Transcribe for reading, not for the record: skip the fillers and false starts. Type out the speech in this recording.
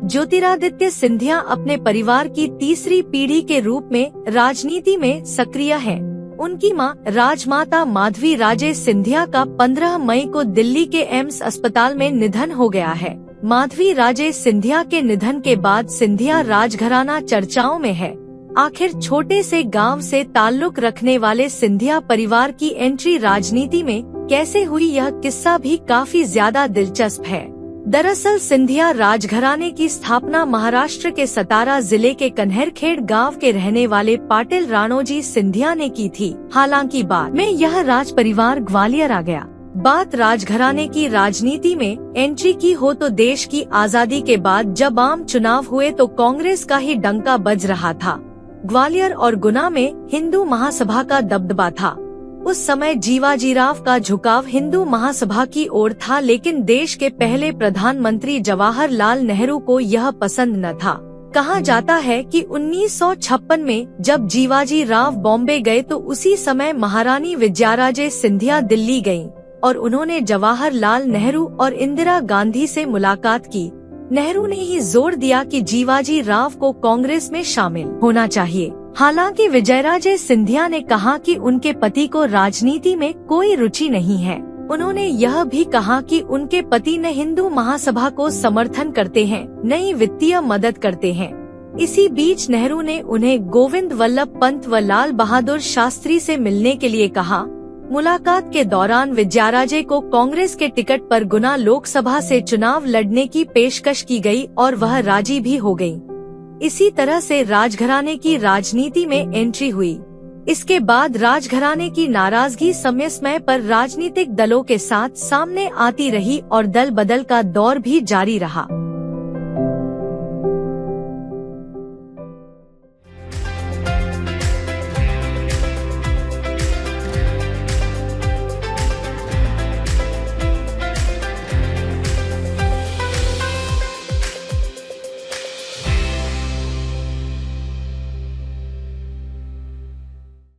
ज्योतिरादित्य सिंधिया अपने परिवार की तीसरी पीढ़ी के रूप में राजनीति में सक्रिय हैं। उनकी मां राजमाता माधवी राजे सिंधिया का 15 मई को दिल्ली के एम्स अस्पताल में निधन हो गया है। माधवी राजे सिंधिया के निधन के बाद सिंधिया राजघराना चर्चाओं में है। आखिर छोटे से गांव से ताल्लुक रखने वाले सिंधिया परिवार की एंट्री राजनीति में कैसे हुई, यह किस्सा भी काफी ज्यादा दिलचस्प है। दरअसल सिंधिया राजघराने की स्थापना महाराष्ट्र के सतारा जिले के कन्हरखेड़ गांव के रहने वाले पाटिल राणोजी सिंधिया ने की थी। हालांकि बाद में यह राज परिवार ग्वालियर आ गया। बात राजघराने की राजनीति में एंट्री की हो तो देश की आजादी के बाद जब आम चुनाव हुए तो कांग्रेस का ही डंका बज रहा था। ग्वालियर और गुना में हिंदू महासभा का दबदबा था। उस समय जीवाजीराव का झुकाव हिंदू महासभा की ओर था, लेकिन देश के पहले प्रधानमंत्री जवाहरलाल नेहरू को यह पसंद न था। कहा जाता है कि 1956 में जब जीवाजीराव बॉम्बे गए तो उसी समय महारानी विजयाराजे सिंधिया दिल्ली गयीं और उन्होंने जवाहरलाल नेहरू और इंदिरा गांधी से मुलाकात की। नेहरू ने ही जोर दिया कि जीवाजी राव को कांग्रेस में शामिल होना चाहिए। हालांकि विजयराजे सिंधिया ने कहा कि उनके पति को राजनीति में कोई रुचि नहीं है। उन्होंने यह भी कहा कि उनके पति न हिंदू महासभा को समर्थन करते हैं, न ही वित्तीय मदद करते हैं। इसी बीच नेहरू ने उन्हें गोविंद वल्लभ पंत व लाल बहादुर शास्त्री से मिलने के लिए कहा। मुलाकात के दौरान विजयाराजे को कांग्रेस के टिकट पर गुना लोकसभा से चुनाव लड़ने की पेशकश की गई और वह राजी भी हो गयी। इसी तरह से राजघराने की राजनीति में एंट्री हुई। इसके बाद राजघराने की नाराजगी समय समय पर राजनीतिक दलों के साथ सामने आती रही और दल बदल का दौर भी जारी रहा।